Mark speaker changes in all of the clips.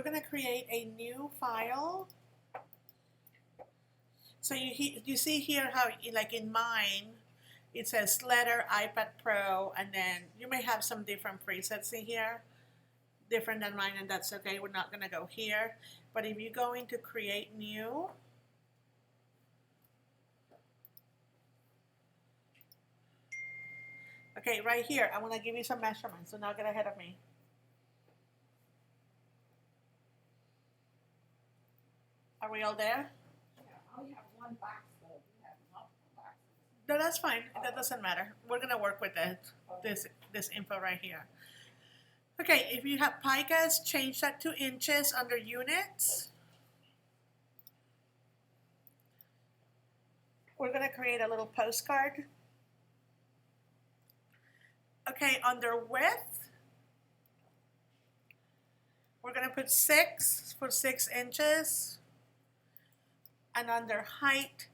Speaker 1: we're going to create a new file. So you see here how, like in mine, it says letter iPad Pro, and then you may have some different presets in here, different than mine, and that's okay. We're not going to go here. But if you go into create new, okay, right here, I want to give you some measurements, so now get ahead of me. Are we all there?
Speaker 2: Yeah, I only have one box though. We have multiple boxes.
Speaker 1: No, that's fine. That doesn't matter. We're going to work with this info right here. Okay, if you have picas, change that to inches under units. We're going to create a little postcard. Okay, under width, we're going to put 6 for 6 inches. And under height,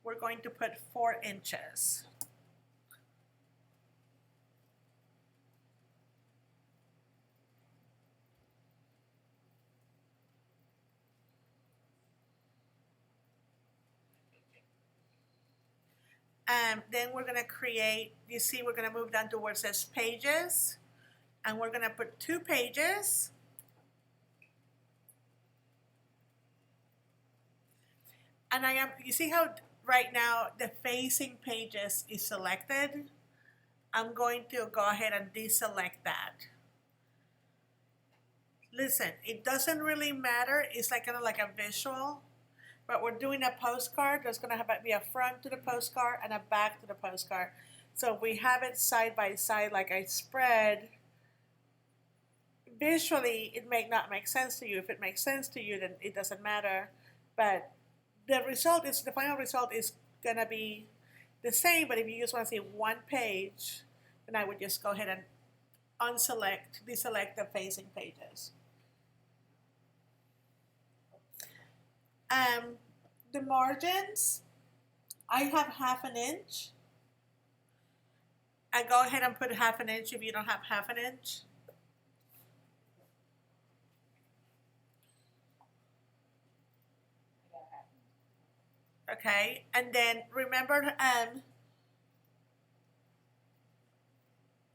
Speaker 1: we're going to put 4 inches. Then we're going to create, you see we're going to move down to where it says pages, and we're going to put 2 pages. And you see how right now the facing pages is selected? I'm going to go ahead and deselect that. Listen, it doesn't really matter. It's like kind of like a visual. But we're doing a postcard. There's going to be a front to the postcard and a back to the postcard. So if we have it side by side like I spread, visually it may not make sense to you. If it makes sense to you, then it doesn't matter. But the final result is going to be the same. But if you just want to see one page, then I would just go ahead and deselect the facing pages. The margins, I have 1/2 inch. And go ahead and put 1/2 inch if you don't have 1/2 inch. Okay, and then remember,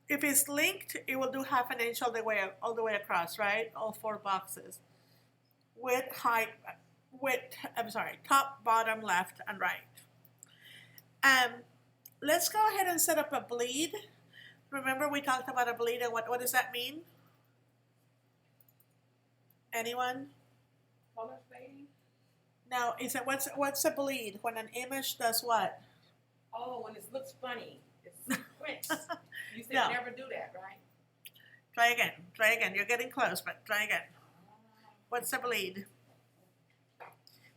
Speaker 1: if it's linked, it will do 1/2 inch all the way across, right? All 4 boxes. Top, bottom, left, and right. Let's go ahead and set up a bleed. Remember we talked about a bleed, and what does that mean? Anyone?
Speaker 2: Color fading?
Speaker 1: No, what's a bleed? When an image does what?
Speaker 2: Oh, when it looks funny. It's squints. You said
Speaker 1: No.
Speaker 2: never do that, right?
Speaker 1: Try again. You're getting close, but try again. What's a bleed?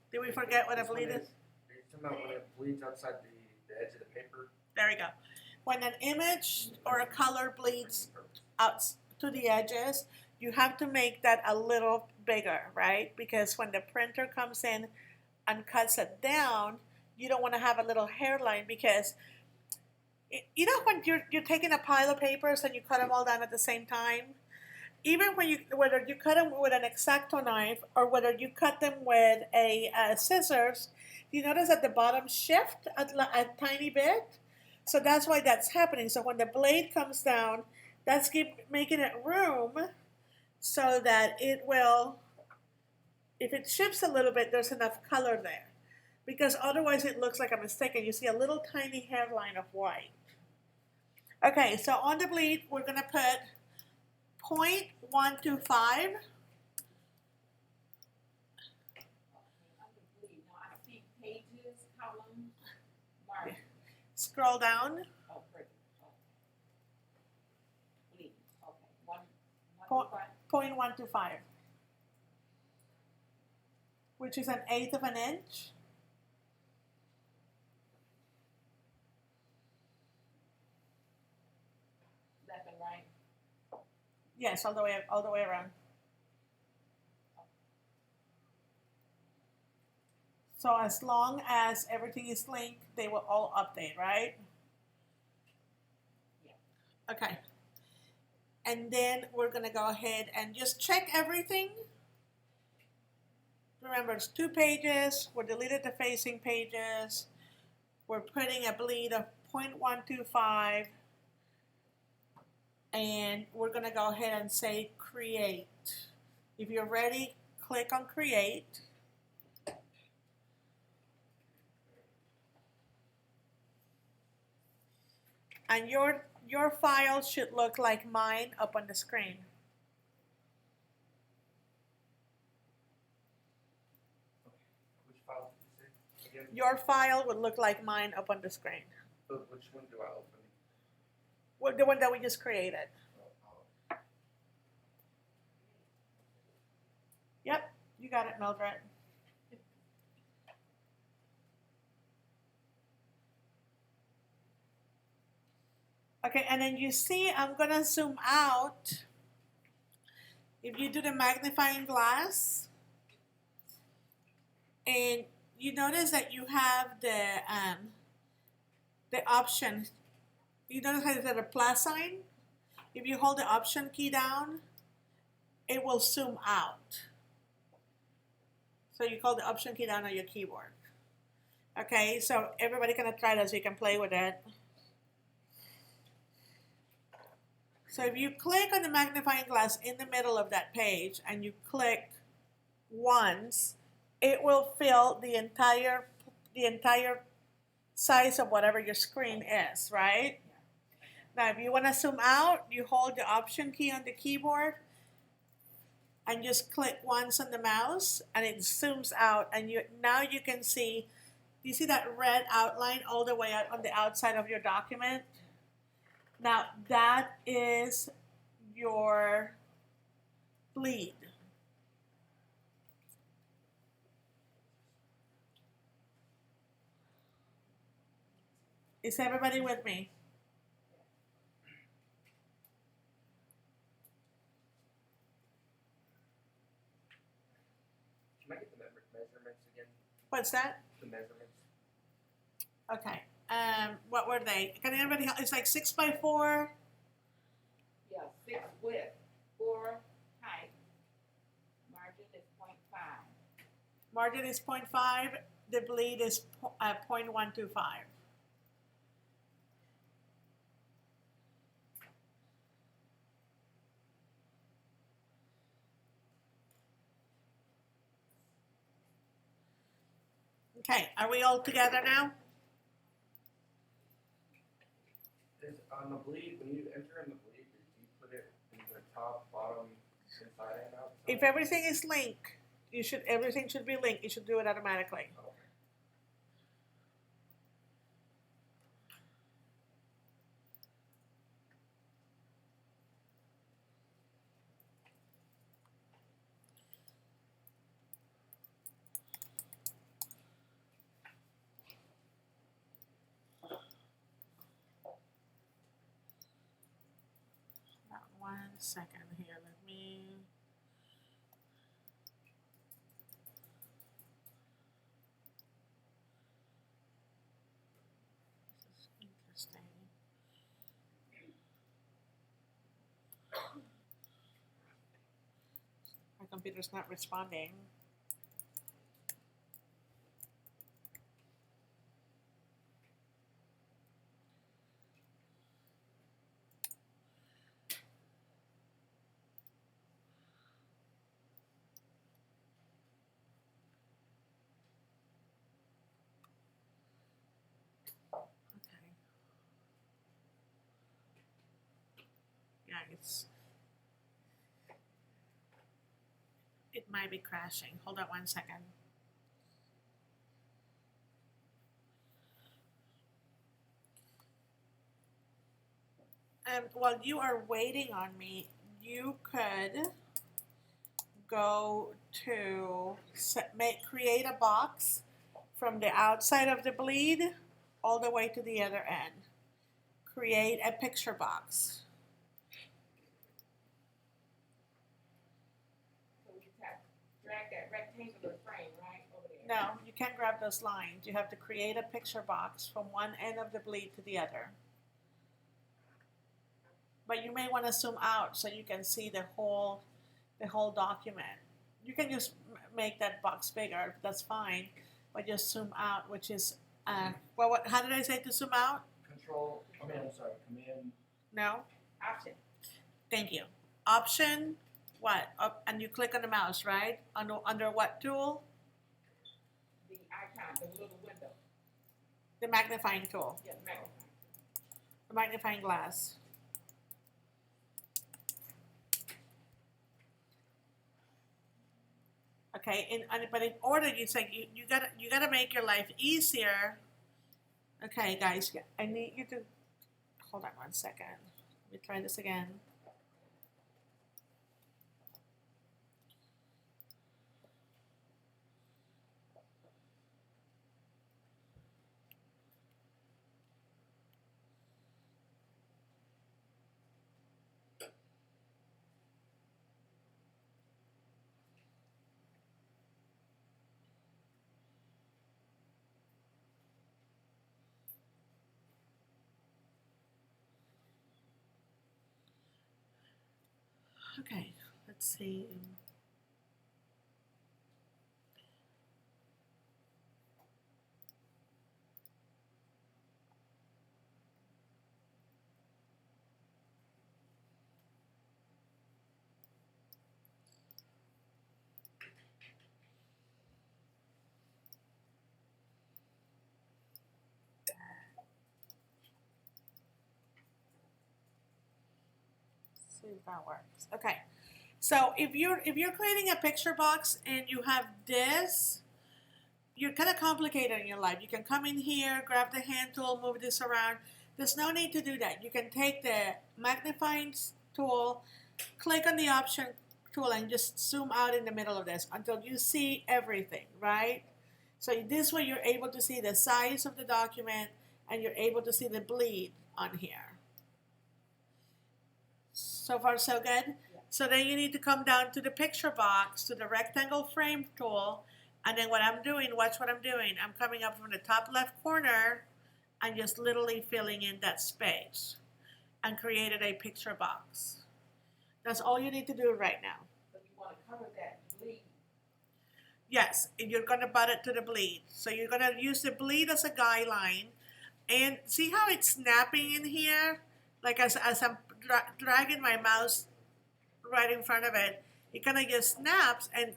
Speaker 1: Did we forget what a bleed is?
Speaker 3: You're talking about when it bleeds outside the edge of the paper?
Speaker 1: There we go. When an image or a color bleeds out to the edges, you have to make that a little bigger, right? Because when the printer comes in and cuts it down, you don't want to have a little hairline, because you know when you're taking a pile of papers and you cut them all down at the same time? Even whether you cut them with an X-Acto knife or whether you cut them with a scissors, you notice that the bottom shift a tiny bit? So that's why that's happening. So when the blade comes down, that's making it room so that it will, if it shifts a little bit, there's enough color there. Because otherwise it looks like a mistake and you see a little tiny hairline of white. Okay, so on the bleed, we're going to put 0.125.
Speaker 2: Pages, columns, margin.
Speaker 1: Scroll down.
Speaker 2: Oh, perfect. Oh. Bleed. Okay.
Speaker 1: Point- 0.125, which is 1/8 of an inch.
Speaker 2: Left and right.
Speaker 1: Yes, all the way around. So as long as everything is linked, they will all update, right?
Speaker 2: Yeah.
Speaker 1: Okay. And then we're gonna go ahead and just check everything. remember it's 2 pages, we're deleted the facing pages, we're putting a bleed of 0.125, and we're gonna go ahead and say create. If you're ready, click on create. And your file should look like mine up on the screen.
Speaker 3: Which file did you say again?
Speaker 1: Your file would look like mine up on the screen.
Speaker 3: But which one do I open?
Speaker 1: Well, the one that we just created. Yep, you got it, Mildred. Okay, and then you see I'm gonna zoom out. If you do the magnifying glass, and you notice that you have the option. You notice how there's a plus sign? If you hold the option key down, it will zoom out. So you hold the option key down on your keyboard. Okay, so everybody can try this, you can play with it. So if you click on the magnifying glass in the middle of that page and you click once, it will fill the entire size of whatever your screen is, right? Now if you want to zoom out, you hold the option key on the keyboard and just click once on the mouse and it zooms out, and now you can see, do you see that red outline all the way out on the outside of your document? Now that is your bleed. Is everybody with me?
Speaker 3: Can I get the measurements again?
Speaker 1: What's that?
Speaker 3: The measurements.
Speaker 1: Okay. What were they? Can anybody help? It's like 6 by 4.
Speaker 2: Yeah, 6 width, 4 height. Margin is 0.5.
Speaker 1: Margin is 0.5. The bleed is 0.125. Okay, are we all together now?
Speaker 3: Is on the bleed, when you enter in the bleed, do you put it in the top, bottom, inside, and outside?
Speaker 1: If everything is linked, everything should be linked. You should do it automatically.
Speaker 3: Okay.
Speaker 1: Now, 1 second here. Let me. This is interesting. My computer's not responding. Okay. Yeah, it might be crashing. Hold on 1 second. While you are waiting on me, you could go to create a box from the outside of the bleed all the way to the other end. Create a picture box.
Speaker 2: So we just have drag that rectangular frame right over there.
Speaker 1: No, you can't grab those lines. You have to create a picture box from one end of the bleed to the other. But you may want to zoom out so you can see the whole document. You can just make that box bigger, that's fine. But just zoom out, which is, what, how did I say to zoom out?
Speaker 3: Command.
Speaker 1: No?
Speaker 2: Option.
Speaker 1: Thank you. Option, what? Up, and you click on the mouse, right? Under what tool?
Speaker 2: The icon, the little window.
Speaker 1: The magnifying tool,
Speaker 2: Yeah, magnifying.
Speaker 1: the magnifying glass. Okay, but in order, you say you gotta make your life easier. Okay, guys, I need you to hold on 1 second. Let me try this again. Okay, let's see. See if that works. Okay. So if you're creating a picture box and you have this, you're kind of complicated in your life. You can come in here, grab the hand tool, move this around. There's no need to do that. You can take the magnifying tool, click on the option tool, and just zoom out in the middle of this until you see everything, right? So this way you're able to see the size of the document and you're able to see the bleed on here. So far, so good? So then you need to come down to the picture box, to the rectangle frame tool, and then what I'm doing, watch what I'm doing. I'm coming up from the top left corner and just literally filling in that space and created a picture box. That's all you need to do right now.
Speaker 2: But you want to cover that bleed.
Speaker 1: Yes, and you're going to butt it to the bleed. So you're going to use the bleed as a guideline. And see how it's snapping in here? Like as I'm dragging my mouse right in front of it, it kind of just snaps, and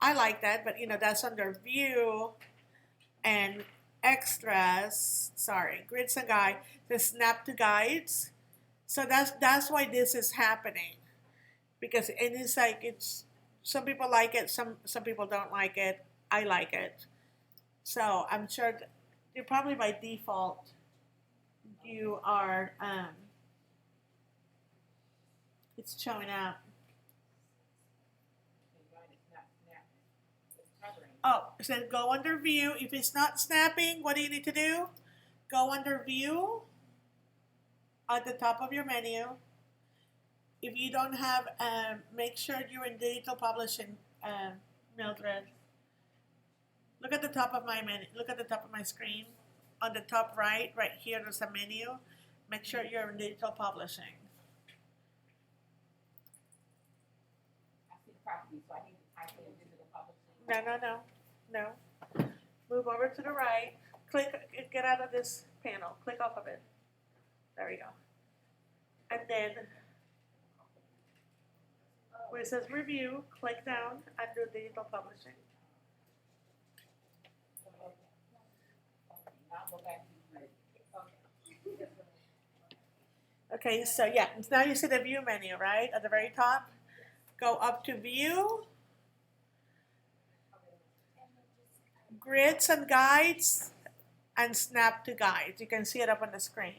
Speaker 1: I like that, but that's under view and extras, grids and guide, the snap to guides. So that's why this is happening, because it's like, it's, some people like it, some people don't like it. I like it. So I'm sure you're probably by default, you are, it's showing up.
Speaker 2: And mine is not snapping. It's covering.
Speaker 1: Oh, it says go under view. If it's not snapping, what do you need to do? Go under view at the top of your menu. If you don't have, make sure you're in digital publishing, Mildred. Look at the top of my menu. Look at the top of my screen. On the top right here, there's a menu. Make sure you're in digital publishing.
Speaker 2: I see property, so I need to type in digital publishing.
Speaker 1: No. Move over to the right. Click, get out of this panel. Click off of it. There we go. And then where it says review, click down and do digital publishing.
Speaker 2: Now go back to grid.
Speaker 1: Okay, so yeah, now you see the view menu, right? At the very top. Go up to view, grids and guides, and snap to guides. You can see it up on the screen.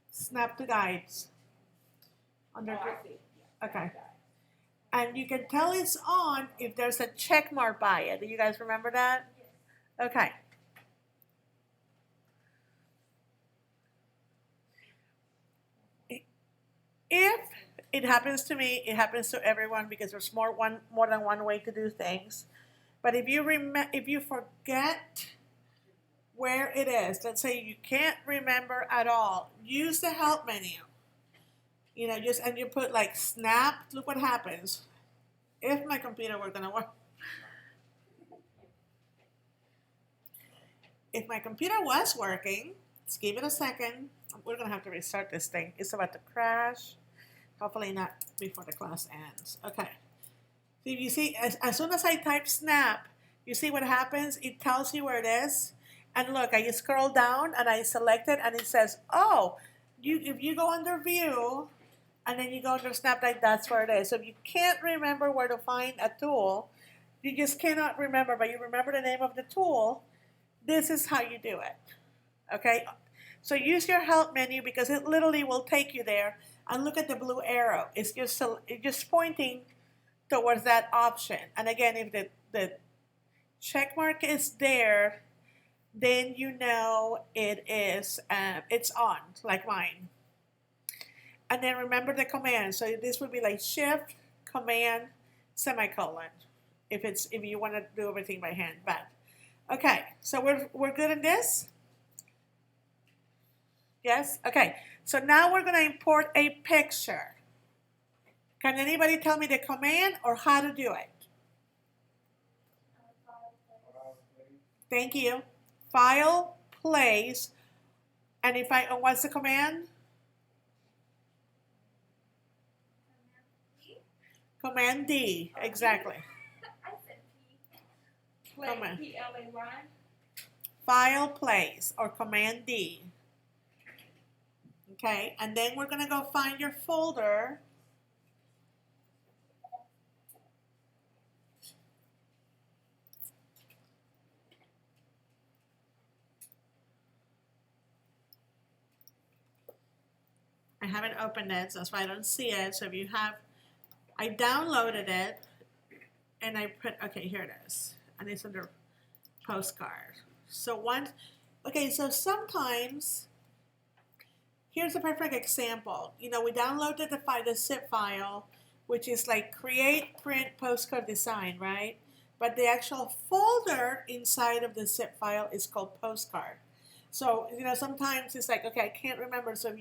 Speaker 1: Snap to guides. Under okay. And you can tell it's on if there's a check mark by it. Do you guys remember that? Okay. If it happens to me, it happens to everyone because there's more than one way to do things. But if you forget where it is, let's say you can't remember at all, use the help menu. You know, and you put like snap, look what happens. If my computer were gonna work. If my computer was working, let's give it a second. We're gonna have to restart this thing. It's about to crash. Hopefully not before the class ends. Okay. So you see, as soon as I type snap, you see what happens? It tells you where it is. And look, I just scroll down and I select it and it says, oh, if you go under view and then you go under snap, like that's where it is. So if you can't remember where to find a tool, you just cannot remember, but you remember the name of the tool, this is how you do it. Okay? So use your help menu because it literally will take you there. And look at the blue arrow. It's just pointing towards that option. And again, if the check mark is there, then you know it's on, like mine. And then remember the command. So this would be like shift, command, semicolon. If you want to do everything by hand. But okay, so we're good in this? Yes? Okay. So now we're going to import a picture. Can anybody tell me the command or how to do it? Thank you. File, place, and what's the command? Command D, exactly.
Speaker 2: I said P. Play,
Speaker 1: Command.
Speaker 2: P-L-A-Y.
Speaker 1: File, place, or command D. Okay, and then we're going to go find your folder. I haven't opened it, so that's why I don't see it. So if you have, I downloaded it, and I put, okay, here it is. And it's under postcard. So so sometimes, here's a perfect example. You know, we downloaded the zip file, which is like create, print, postcard design, right? But the actual folder inside of the zip file is called postcard. So, you know, sometimes it's like, okay, I can't remember. So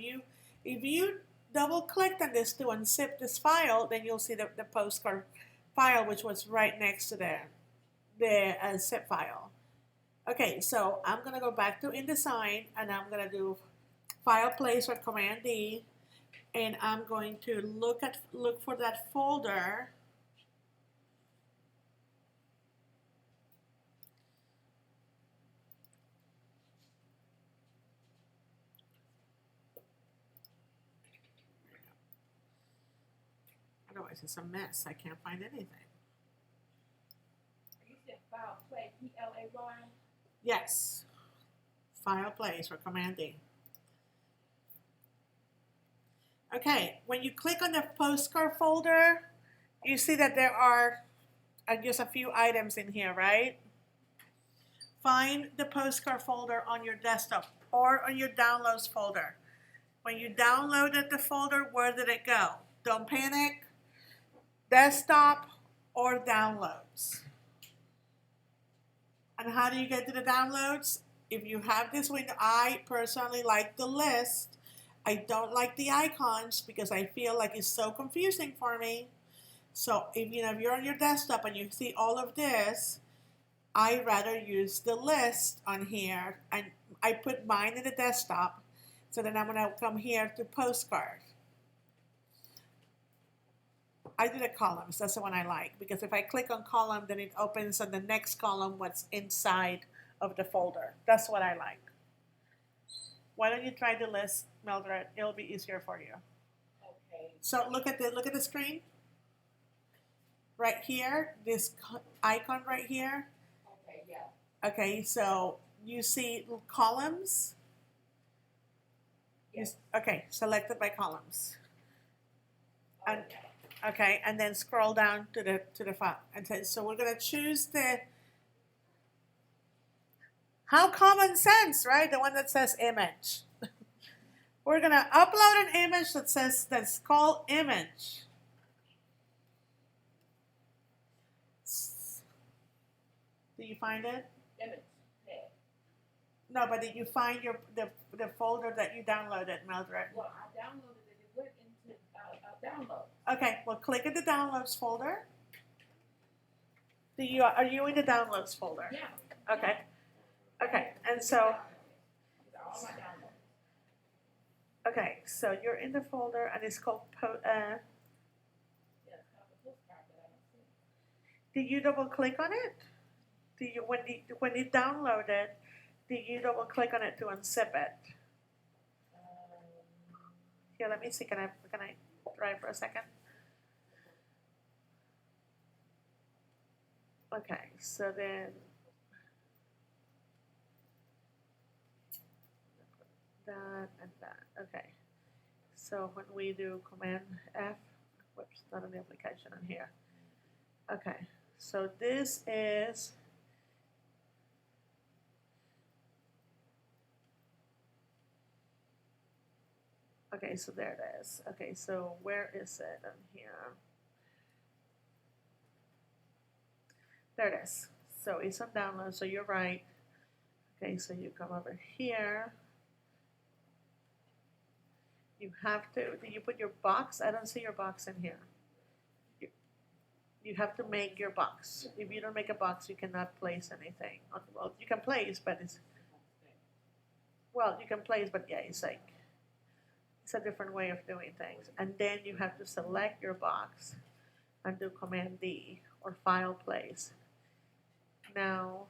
Speaker 1: if you double click on this to unzip this file, then you'll see the postcard file, which was right next to the zip file. Okay, so I'm going to go back to InDesign, and I'm going to do File, Place, or Command D, and I'm going to look for that folder. Otherwise, it's a mess. I can't find anything.
Speaker 2: You said file, play, P-L-A-Y.
Speaker 1: Yes. File, Place, or Command D. Okay, when you click on the postcard folder, you see that there are just a few items in here, right? Find the postcard folder on your desktop or on your downloads folder. When you downloaded the folder, where did it go? Don't panic. Desktop or downloads. And how do you get to the downloads? If you have this window, I personally like the list. I don't like the icons because I feel like it's so confusing for me. So if you're on your desktop and you see all of this, I rather use the list on here, and I put mine in the desktop. So then I'm gonna come here to postcard. I do the columns. That's the one I like because if I click on column, then it opens on the next column what's inside of the folder. That's what I like. Why don't you try the list, Mildred? It'll be easier for you.
Speaker 2: Okay.
Speaker 1: So look at the screen. Right here, this icon right here.
Speaker 2: Okay, yeah.
Speaker 1: Okay, so you see columns.
Speaker 2: Yes.
Speaker 1: Okay, selected by columns. And
Speaker 2: Okay.
Speaker 1: okay, and then scroll down to the file. And so we're gonna choose how common sense, right? The one that says image. We're gonna upload an image that's called image. Did you find it?
Speaker 2: Image, tag.
Speaker 1: No, but did you find the folder that you downloaded, Mildred?
Speaker 2: Well, I downloaded it, it went into, download.
Speaker 1: Okay, well click at the downloads folder. Are you in the downloads folder?
Speaker 2: Yeah.
Speaker 1: Okay. Okay, and so,
Speaker 2: It's all my downloads.
Speaker 1: okay, so you're in the folder and it's called,
Speaker 2: Yeah, it's called the postcard, but I don't see it.
Speaker 1: did you double click on it? When you download it, did you double click on it to unzip it? Here, let me see, can I try for a second? Okay, so then, that and that, okay. So when we do Command F, whoops, not an application in here. Okay, so this is, okay, so there it is. Okay, so where is it in here? There it is. So it's on download, so you're right. Okay, so you come over here. You have to, did you put your box? I don't see your box in here. You have to make your box. If you don't make a box, you cannot place anything. Well, you can place, but it's, well, you can place, but yeah, it's like, it's a different way of doing things. And then you have to select your box and do Command D or File Place. Now,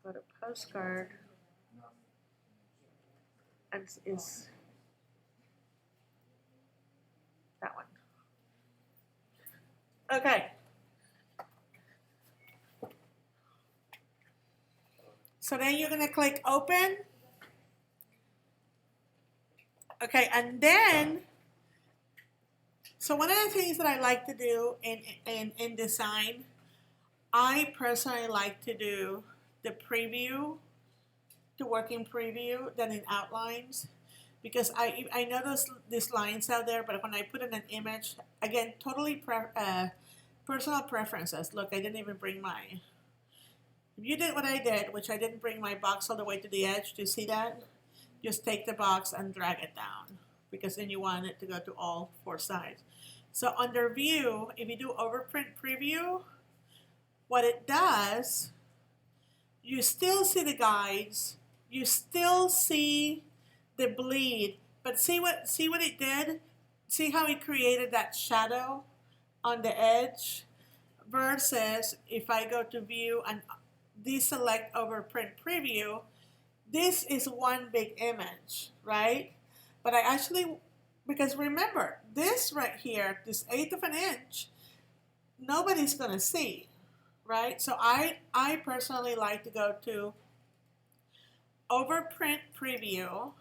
Speaker 1: go to Postcard, and is that one. Okay. So then you're gonna click Open. Okay, and then, so one of the things that I like to do in InDesign, I personally like to do the preview, to work in preview than in outlines, because I know these lines out there, but when I put in an image, again, totally personal preferences. Look, I didn't even bring my, if you did what I did, which I didn't bring my box all the way to the edge, do you see that? Just take the box and drag it down, because then you want it to go to all four sides. So under View, if you do Overprint Preview, what it does, you still see the guides, you still see the bleed, but see what it did? See how it created that shadow on the edge? Versus if I go to View and deselect Overprint Preview, this is one big image, right? But I actually, because remember, this right here, this 1/8 of an inch, nobody's gonna see, right? So I personally like to go to Overprint Preview,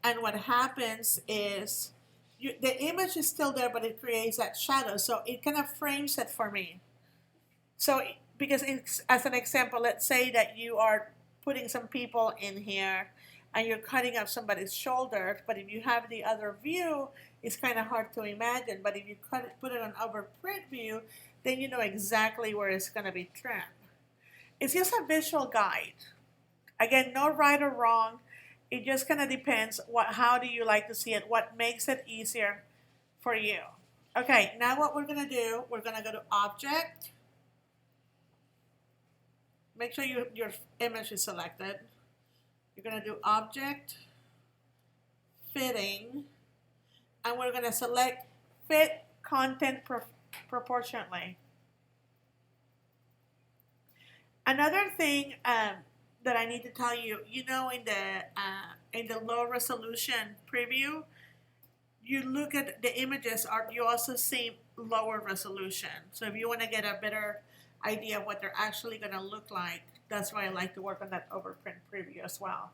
Speaker 1: and what happens is the image is still there, but it creates that shadow, so it kind of frames it for me. So because as an example, let's say that you are putting some people in here and you're cutting off somebody's shoulder, but if you have the other view, it's kind of hard to imagine. But if you put it on Overprint View, then you know exactly where it's going to be trimmed. It's just a visual guide. Again, no right or wrong. It just kind of depends how do you like to see it, what makes it easier for you. Okay, now what we're going to do, we're going to go to Object. Make sure your image is selected. You're going to do Object, Fitting, and we're going to select Fit Content Proportionately. Another thing that I need to tell you, you know, in the low resolution preview, you look at the images, you also see lower resolution. So if you want to get a better idea of what they're actually going to look like, that's why I like to work on that Overprint Preview as well.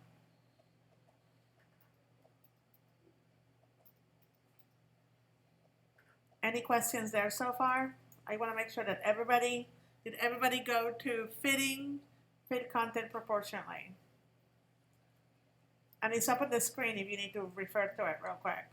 Speaker 1: Any questions there so far? I want to make sure that did everybody go to Fit Content Proportionately? And it's up on the screen if you need to refer to it real quick.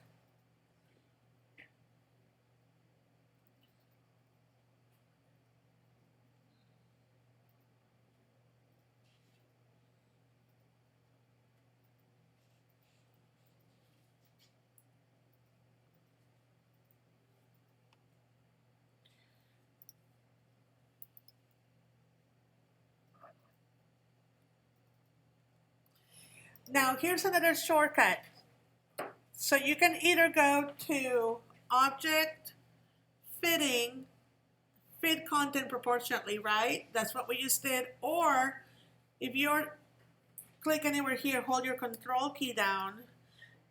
Speaker 1: Now here's another shortcut. So you can either go to Object, Fitting, Fit Content Proportionately, right? That's what we just did. Or if you're click anywhere here, hold your Control key down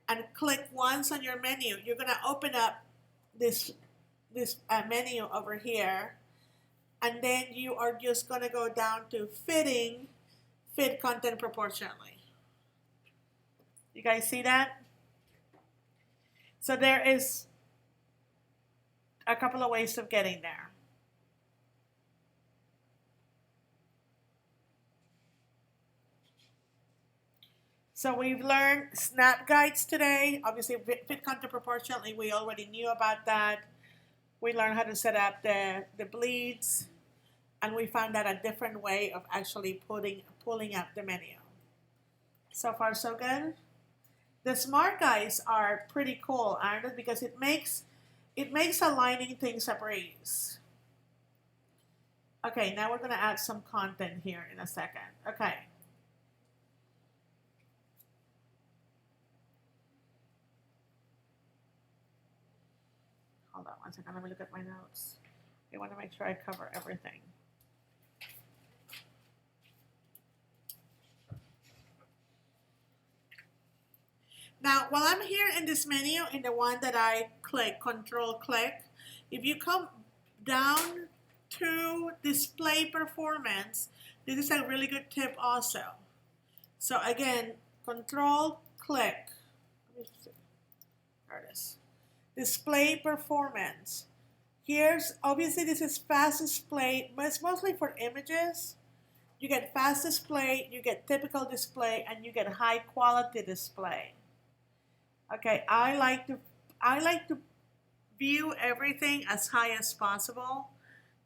Speaker 1: and click once on your menu. You're gonna open up this menu over here, and then you are just gonna go down to Fitting, Fit Content Proportionally. You guys see that? So there is a couple of ways of getting there. So we've learned snap guides today. Obviously, fit content proportionally, we already knew about that. We learned how to set up the bleeds, and we found out a different way of actually pulling up the menu. So far, so good. The smart guides are pretty cool, aren't it? Because it makes aligning things a breeze. Okay, now we're gonna add some content here in a second. Okay. Hold on one second, let me look at my notes. I want to make sure I cover everything. Now, while I'm here in this menu, in the one that I click, Control click, if you come down to Display Performance, this is a really good tip also. So again, Control click. There it is. Display Performance. Here's, obviously this is fast display, but it's mostly for images. You get fast display, you get typical display, and you get high quality display. Okay, I like to view everything as high as possible.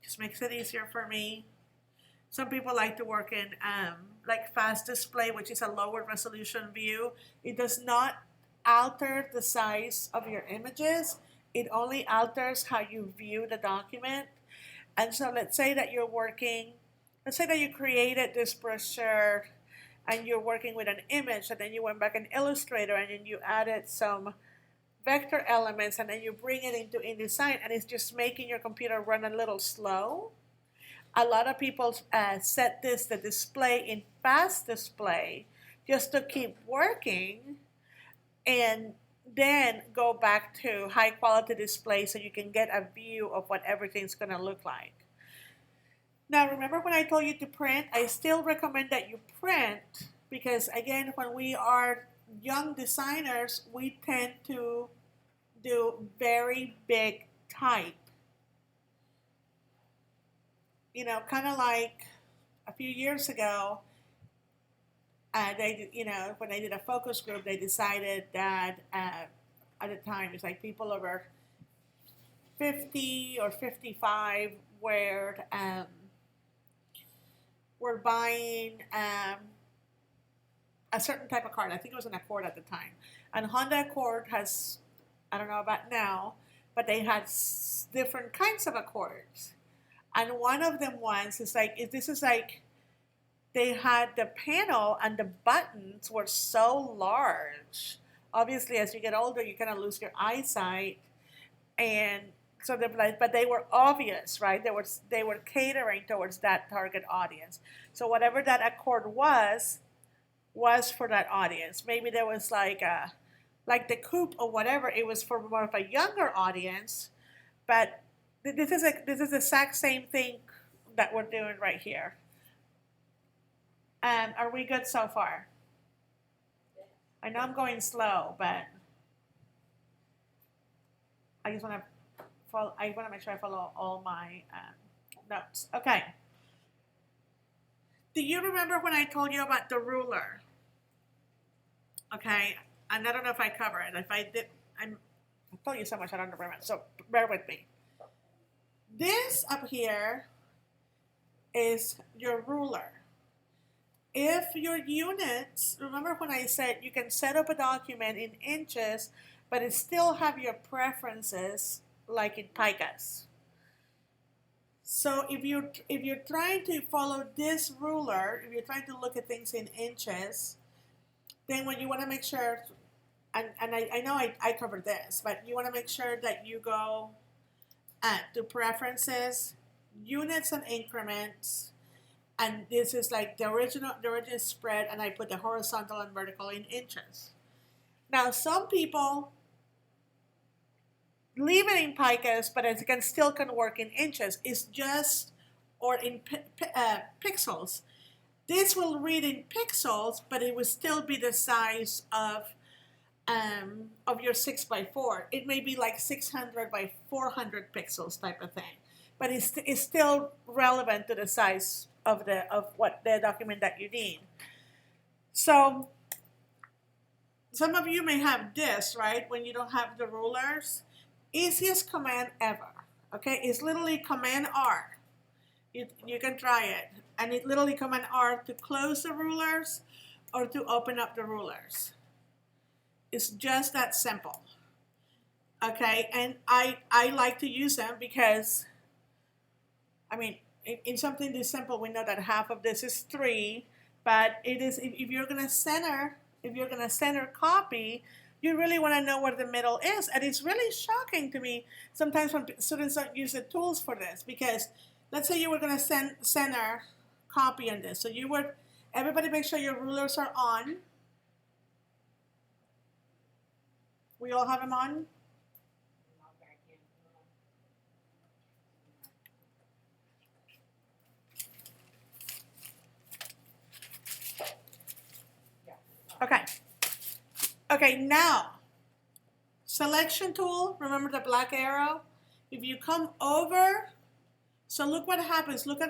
Speaker 1: Just makes it easier for me. Some people like to work in like fast display, which is a lower resolution view. It does not alter the size of your images. It only alters how you view the document. And so let's say that you're working, let's say that you created this brochure and you're working with an image, and then you went back in Illustrator and then you added some vector elements, and then you bring it into InDesign, and it's just making your computer run a little slow. A lot of people set the display in fast display just to keep working, and then go back to high quality display so you can get a view of what everything's going to look like. Now, remember when I told you to print? I still recommend that you print, because again, when we are young designers, we tend to do very big type. You know, kind of like a few years ago, they, you know, when they did a focus group, they decided that at the time, it's like people over 50 or 55 were buying a certain type of card. I think it was an Accord at the time. And Honda Accord has, I don't know about now, but they had different kinds of Accords. And one of them is like, this is like, they had the panel and the buttons were so large. Obviously, as you get older, you kind of lose your eyesight. And so but they were obvious, right? They were catering towards that target audience. So whatever that Accord was for that audience. Maybe there was like the coupe or whatever. It was for more of a younger audience. But this is the exact same thing that we're doing right here. Are we good so far? I know I'm going slow, but I just want to follow. I want to make sure I follow all my notes. Okay. Do you remember when I told you about the ruler? Okay, and I don't know if I covered it. If I did, I told you so much I don't remember. So bear with me. This up here is your ruler. If your units, remember when I said you can set up a document in inches, but it still have your preferences like in pikas. So if you're trying to follow this ruler, if you're trying to look at things in inches, then what you want to make sure, and I know I covered this, but you want to make sure that you go to preferences, units and increments, and this is like the original spread, and I put the horizontal and vertical in inches. Now some people leave it in picas, but it can still work in inches. It's just, or in pixels. This will read in pixels, but it will still be the size of your 6x4. It may be like 600 by 400 pixels type of thing, but it's still relevant to the size of what the document that you need. So some of you may have this, right? When you don't have the rulers, easiest command ever. Okay, it's literally Command R. You can try it, and it literally Command R to close the rulers or to open up the rulers. It's just that simple. Okay, and I like to use them because, I mean, in something this simple, we know that half of this is 3, but it is, if you're gonna center copy, you really want to know where the middle is. And it's really shocking to me sometimes when students don't use the tools for this, because let's say you were going to center copy on this. So everybody make sure your rulers are on. We all have them on? Okay. Okay, now, selection tool, remember the black arrow? If you come over, so look what happens. Look at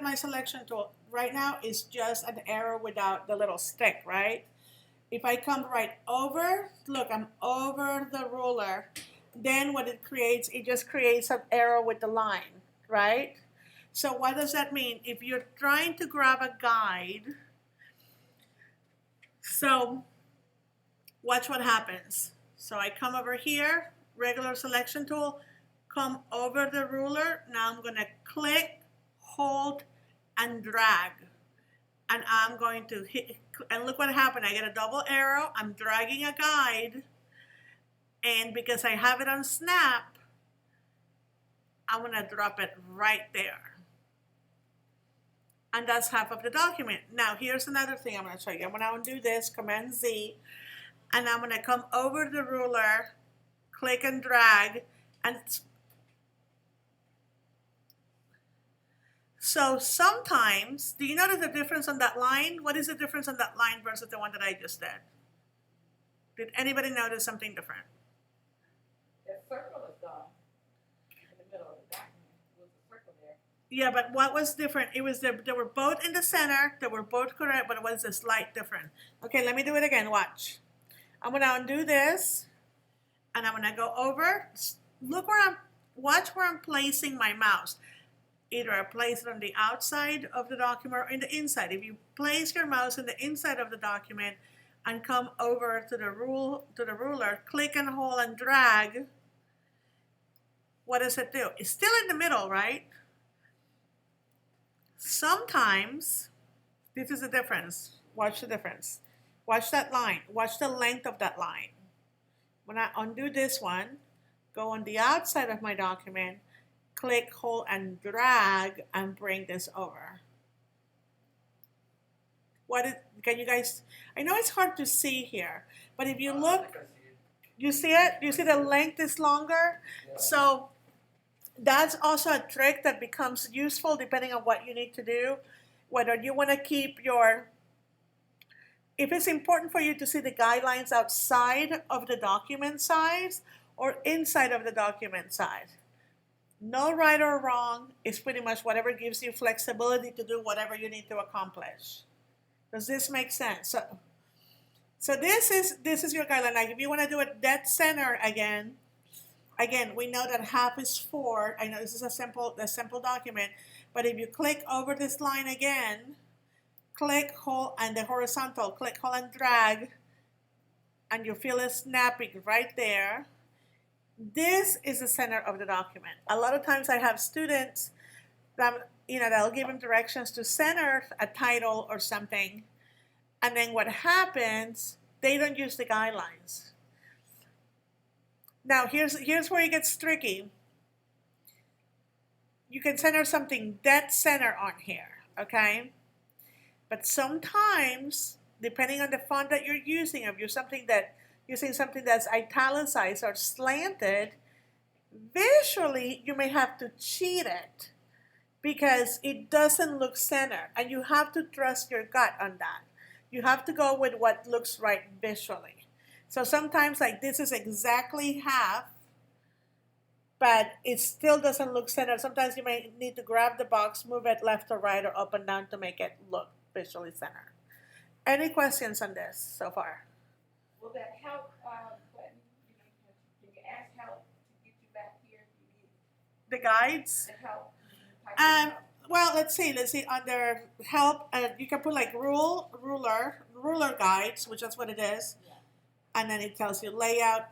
Speaker 1: my selection tool. Right now it's just an arrow without the little stick, right? If I come right over, look, I'm over the ruler. Then what it creates, it just creates an arrow with the line, right? So what does that mean? If you're trying to grab a guide, so watch what happens. So I come over here, regular selection tool, come over the ruler. Now I'm going to click, hold, and drag. And I'm going to hit, and look what happened. I get a double arrow. I'm dragging a guide. And because I have it on snap, I'm going to drop it right there. And that's half of the document. Now here's another thing I'm going to show you. I'm going to undo this, Command Z. And I'm going to come over the ruler, click and drag, and so sometimes, do you notice the difference on that line? What is the difference on that line versus the one that I just did? Did anybody notice something different?
Speaker 2: That circle is gone in the middle of the document. With the circle there.
Speaker 1: Yeah, but what was different? It was they were both in the center, they were both correct, but it was a slight difference. Okay, let me do it again. Watch. I'm going to undo this, and I'm going to go over. Look where watch where I'm placing my mouse. Either I place it on the outside of the document or in the inside. If you place your mouse in the inside of the document and come over to the ruler, click and hold and drag, what does it do? It's still in the middle, right? Sometimes, this is the difference. Watch the difference. Watch that line. Watch the length of that line. When I undo this one, go on the outside of my document, click, hold, and drag, and bring this over. Can you guys, I know it's hard to see here, but if you look, you see it? You see the length is longer?
Speaker 3: Yeah.
Speaker 1: So that's also a trick that becomes useful depending on what you need to do. Whether you want to keep if it's important for you to see the guidelines outside of the document size or inside of the document size. No right or wrong. It's pretty much whatever gives you flexibility to do whatever you need to accomplish. Does this make sense? So this is your guideline. Like if you want to do it dead center again, we know that half is 4. I know this is a simple document, but if you click over this line again, click, hold, and the horizontal, click, hold, and drag, and you feel it snapping right there. This is the center of the document. A lot of times I have students that, that'll give them directions to center a title or something, And then what happens, they don't use the guidelines. Now here's where it gets tricky. You can center something dead center on here, okay? But sometimes, depending on the font that you're using, if you're using something that's italicized or slanted, visually you may have to cheat it because it doesn't look centered, and you have to trust your gut on that. You have to go with what looks right visually. So sometimes like this is exactly half, but it still doesn't look centered. Sometimes you may need to grab the box, move it left or right or up and down to make it look visually centered. Any questions on this so far?
Speaker 2: Will that help, when, can you ask help to get you back here?
Speaker 1: The guides?
Speaker 2: The help?
Speaker 1: Well, let's see. Under help, you can put like ruler guides, which is what it is,
Speaker 2: Yeah.
Speaker 1: and then it tells you layout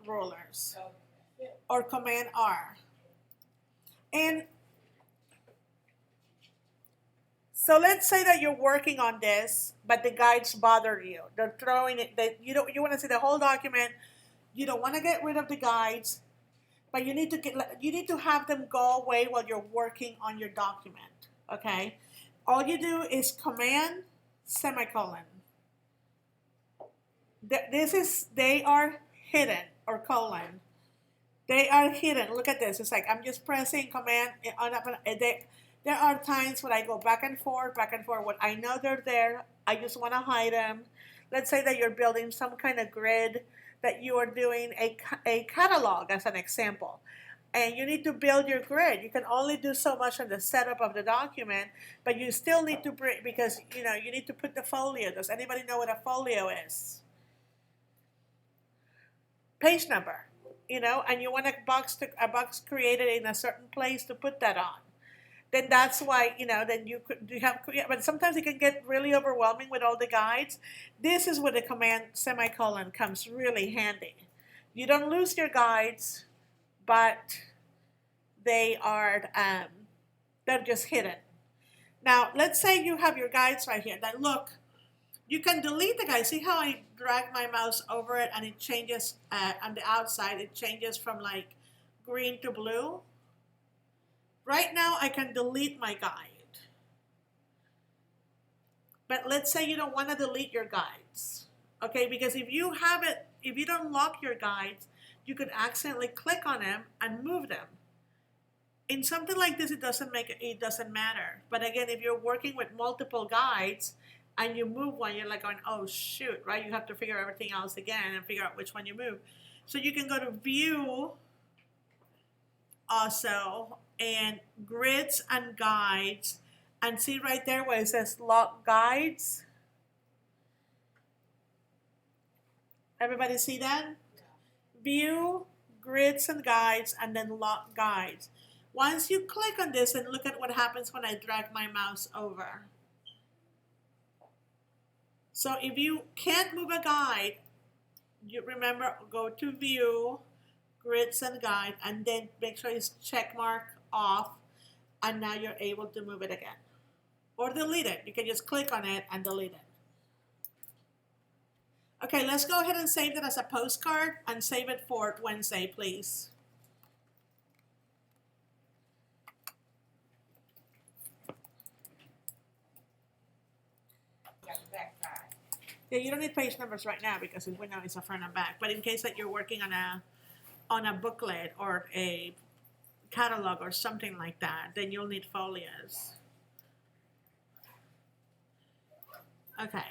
Speaker 1: rulers, or Command R. And so let's say that you're working on this, but the guides bother you. They're throwing it. You want to see the whole document. You don't want to get rid of the guides, but you need to have them go away while you're working on your document. Okay, all you do is Command semicolon. They are hidden, or colon. They are hidden. Look at this. It's like I'm just pressing Command on up. There are times when I go back and forth. When I know they're there, I just want to hide them. Let's say that you're building some kind of grid, that you are doing a catalog as an example, and you need to build your grid. You can only do so much on the setup of the document, but you still need to bring, because you need to put the folio. Does anybody know what a folio is? Page number, and you want a box created in a certain place to put that on. Then that's why, then you have, but sometimes it can get really overwhelming with all the guides. This is where the Command semicolon comes really handy. You don't lose your guides, but they're just hidden. Now, let's say you have your guides right here. Now look, you can delete the guide. See how I drag my mouse over it and it changes on the outside, it changes from like green to blue? Right now, I can delete my guide. But let's say you don't want to delete your guides, okay? Because if you don't lock your guides, you could accidentally click on them and move them. In something like this, it doesn't matter. But again, if you're working with multiple guides and you move one, you're like going, oh shoot, right? You have to figure everything else again and figure out which one you move. So you can go to View also, and Grids and Guides, and see right there where it says Lock Guides. Everybody see that? View, Grids and Guides, and then Lock Guides. Once you click on this, and look at what happens when I drag my mouse over. So if you can't move a guide, you remember, go to View, Grids and Guide, and then make sure it's check mark off, and now you're able to move it again. Or delete it. You can just click on it and delete it. Okay, let's go ahead and save it as a postcard and save it for Wednesday, please. Yeah, you don't need page numbers right now because we know it's a front and back. But in case that you're working on a booklet or a catalog or something like that, then you'll need folios. Okay.